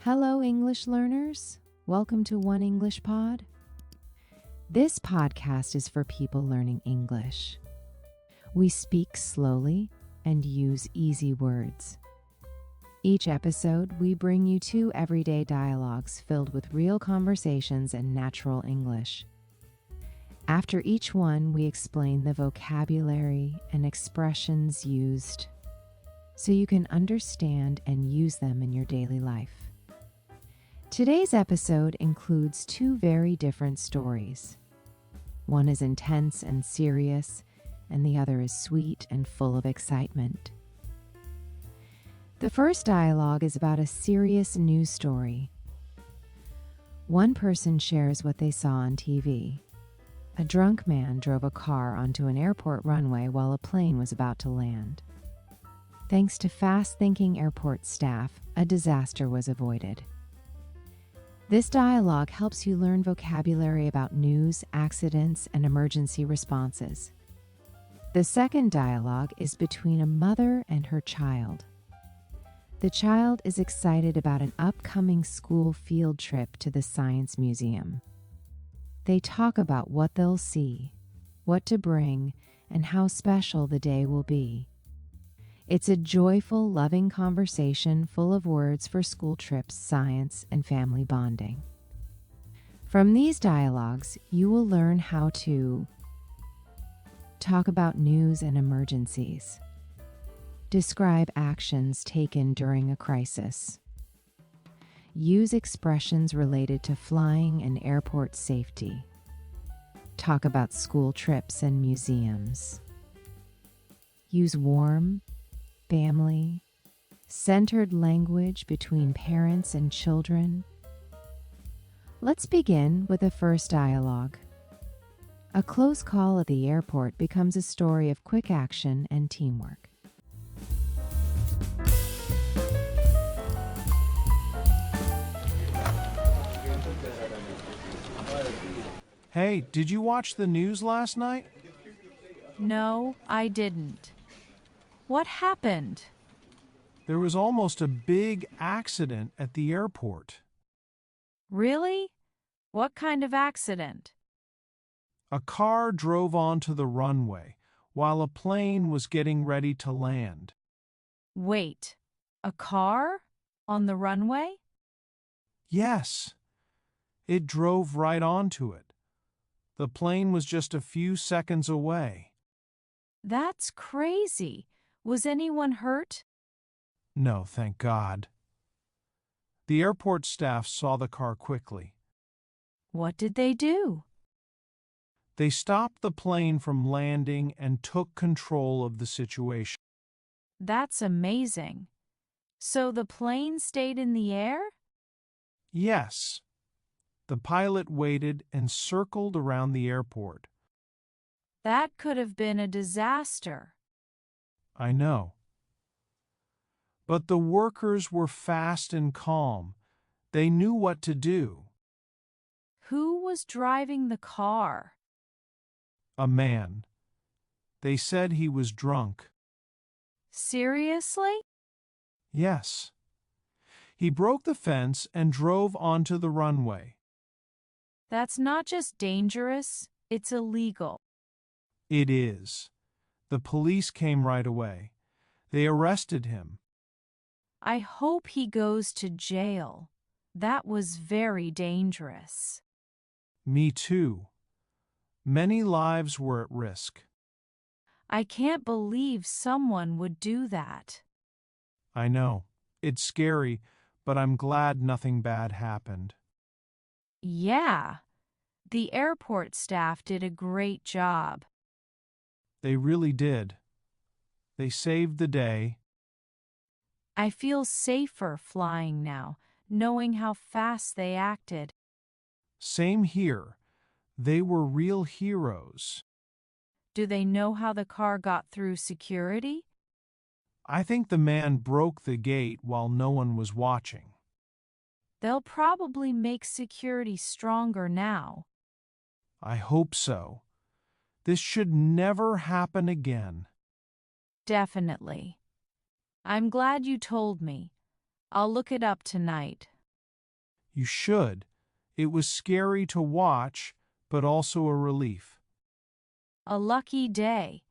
Hello, English learners. Welcome to One English Pod. This podcast is for people learning English. We speak slowly and use easy words. Each episode, we bring you 2 everyday dialogues filled with real conversations and natural English. After each one, we explain the vocabulary and expressions used so you can understand and use them in your daily life. Today's episode includes 2 very different stories. One is intense and serious, and the other is sweet and full of excitement. The first dialogue is about a serious news story. One person shares what they saw on TV. A drunk man drove a car onto an airport runway while a plane was about to land. Thanks to fast-thinking airport staff, a disaster was avoided. This dialogue helps you learn vocabulary about news, accidents, and emergency responses. The second dialogue is between a mother and her child. The child is excited about an upcoming school field trip to the Science Museum. They talk about what they'll see, what to bring, and how special the day will be. It's a joyful, loving conversation full of words for school trips, science, and family bonding. From these dialogues, you will learn how to talk about news and emergencies, describe actions taken during a crisis, use expressions related to flying and airport safety, talk about school trips and museums, use warm, family, centered language between parents and children. Let's begin with the first dialogue. A close call at the airport becomes a story of quick action and teamwork. Hey, did you watch the news last night? No, I didn't. What happened? There was almost a big accident at the airport. Really? What kind of accident? A car drove onto the runway while a plane was getting ready to land. Wait, a car? On the runway? Yes, it drove right onto it. The plane was just a few seconds away. That's crazy. Was anyone hurt? No, thank God. The airport staff saw the car quickly. What did they do? They stopped the plane from landing and took control of the situation. That's amazing. So the plane stayed in the air? Yes. The pilot waited and circled around the airport. That could have been a disaster. I know. But the workers were fast and calm. They knew what to do. Who was driving the car? A man. They said he was drunk. Seriously? Yes. He broke the fence and drove onto the runway. That's not just dangerous, it's illegal. It is. The police came right away. They arrested him. I hope he goes to jail. That was very dangerous. Me too. Many lives were at risk. I can't believe someone would do that. I know. It's scary, but I'm glad nothing bad happened. Yeah, the airport staff did a great job. They really did. They saved the day. I feel safer flying now, knowing how fast they acted. Same here. They were real heroes. Do they know how the car got through security? I think the man broke the gate while no one was watching. They'll probably make security stronger now. I hope so. This should never happen again. Definitely. I'm glad you told me. I'll look it up tonight. You should. It was scary to watch, but also a relief. A lucky day,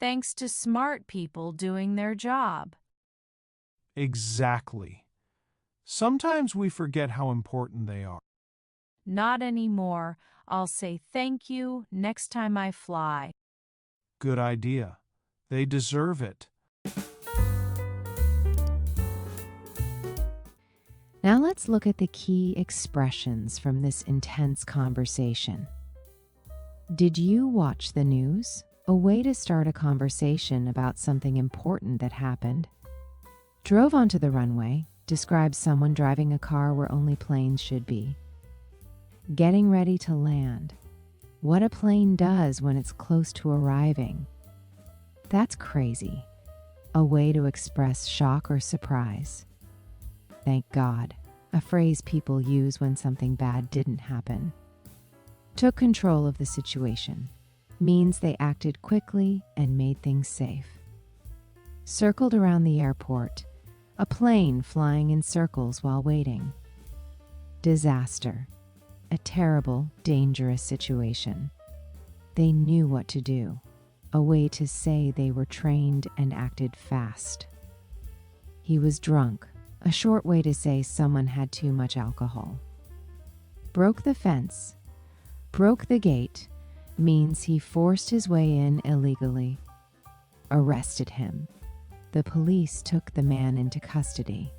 thanks to smart people doing their job. Exactly. Sometimes we forget how important they are. Not anymore. I'll say thank you next time I fly. Good idea. They deserve it. Now let's look at the key expressions from this intense conversation. Did you watch the news? A way to start a conversation about something important that happened. Drove onto the runway describes someone driving a car where only planes should be. Getting ready to land. What a plane does when it's close to arriving. That's crazy. A way to express shock or surprise. Thank God, a phrase people use when something bad didn't happen. Took control of the situation. Means they acted quickly and made things safe. Circled around the airport. A plane flying in circles while waiting. Disaster. A terrible, dangerous situation. They knew what to do. A way to say they were trained and acted fast. He was drunk. A short way to say someone had too much alcohol. Broke the fence. Broke the gate means he forced his way in illegally. Arrested him. The police took the man into custody.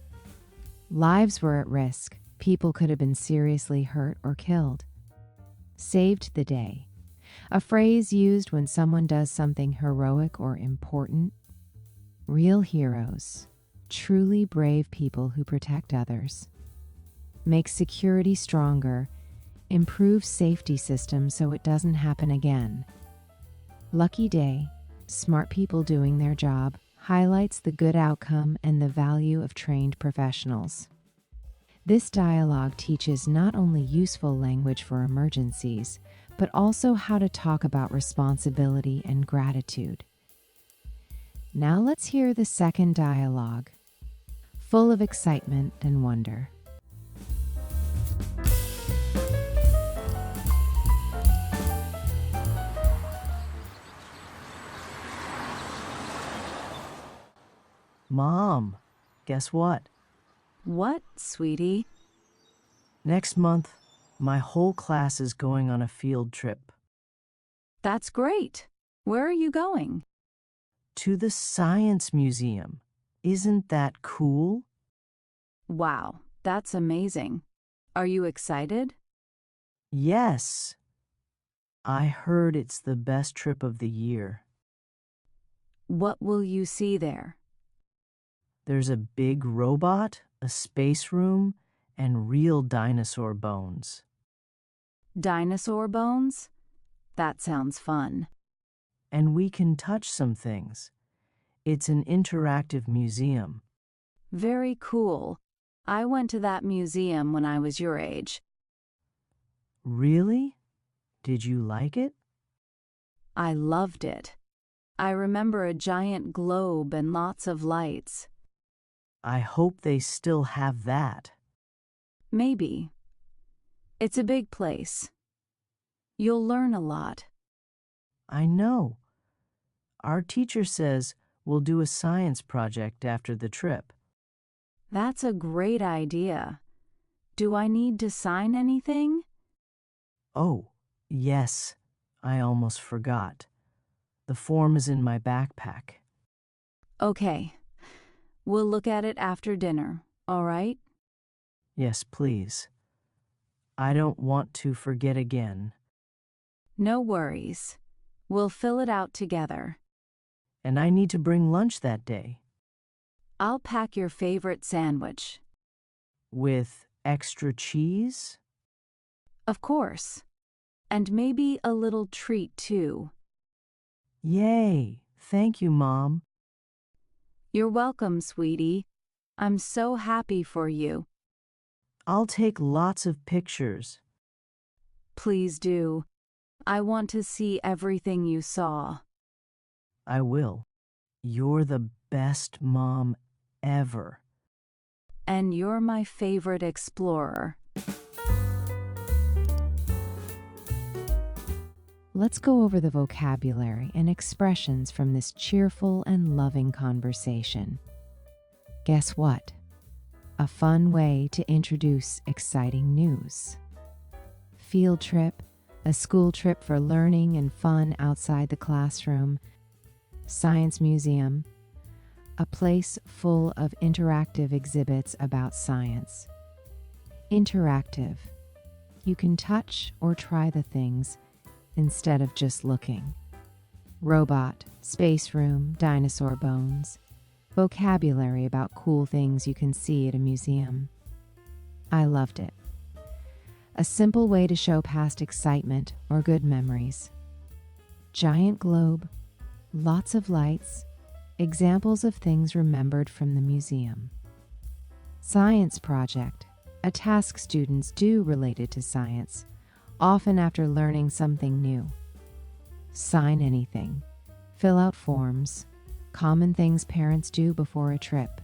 Lives were at risk. People could have been seriously hurt or killed. Saved the day. A phrase used when someone does something heroic or important. Real heroes. Truly brave people who protect others. Make security stronger. Improve safety systems so it doesn't happen again. Lucky day. Smart people doing their job. Highlights the good outcome and the value of trained professionals. This dialogue teaches not only useful language for emergencies, but also how to talk about responsibility and gratitude. Now let's hear the second dialogue, full of excitement and wonder. Mom, guess what? What, sweetie? Next month, my whole class is going on a field trip That's great. Where are you going? to the Science Museum. Isn't that cool? Wow, that's amazing. Are you excited? Yes. I heard it's the best trip of the year. What will you see there? There's a big robot, a space room, and real dinosaur bones. Dinosaur bones? That sounds fun. And we can touch some things. It's an interactive museum. Very cool. I went to that museum when I was your age. Really? Did you like it? I loved it. I remember a giant globe and lots of lights. I hope they still have that. Maybe. It's a big place. You'll learn a lot. I know. Our teacher says we'll do a science project after the trip. That's a great idea. Do I need to sign anything? Oh, yes, I almost forgot. The form is in my backpack. Okay. We'll look at it after dinner, all right? Yes, please. I don't want to forget again. No worries. We'll fill it out together. And I need to bring lunch that day. I'll pack your favorite sandwich. With extra cheese? Of course. And maybe a little treat, too. Yay! Thank you, Mom. You're welcome, sweetie. I'm so happy for you. I'll take lots of pictures. Please do. I want to see everything you saw. I will. You're the best mom ever. And you're my favorite explorer. let's go over the vocabulary and expressions from this cheerful and loving conversation. Guess what? A fun way to introduce exciting news. Field trip, a school trip for learning and fun outside the classroom. Science museum, a place full of interactive exhibits about science. Interactive. You can touch or try the things instead of just looking. Robot, space room, dinosaur bones. Vocabulary about cool things you can see at a museum. I loved it. A simple way to show past excitement or good memories. Giant globe, lots of lights, examples of things remembered from the museum. Science project, a task students do related to science, often after learning something new. Sign anything, fill out forms, common things parents do before a trip.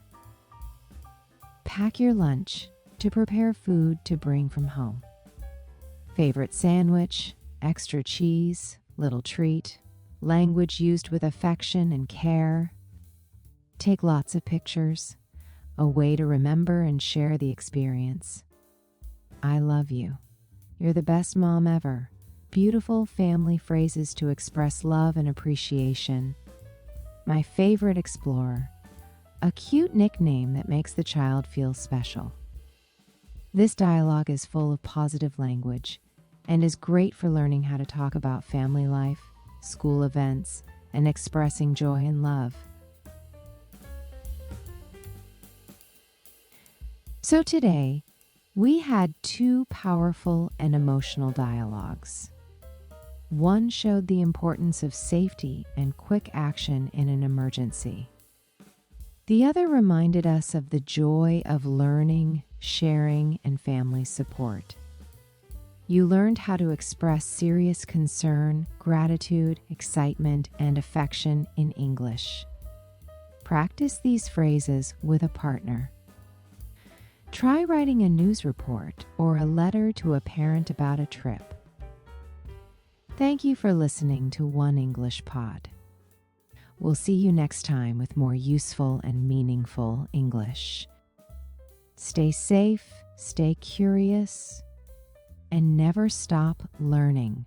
Pack your lunch, to prepare food to bring from home. Favorite sandwich, extra cheese, little treat, language used with affection and care. Take lots of pictures, a way to remember and share the experience. I love you. You're the best mom ever. Beautiful family phrases to express love and appreciation. My favorite explorer, a cute nickname that makes the child feel special. This dialogue is full of positive language and is great for learning how to talk about family life, school events, and expressing joy and love. So today, we had two powerful and emotional dialogues. One showed the importance of safety and quick action in an emergency. The other reminded us of the joy of learning, sharing, and family support. You learned how to express serious concern, gratitude, excitement, and affection in English. Practice these phrases with a partner. Try writing a news report or a letter to a parent about a trip. Thank you for listening to One English Pod. We'll see you next time with more useful and meaningful English. Stay safe, stay curious, and never stop learning.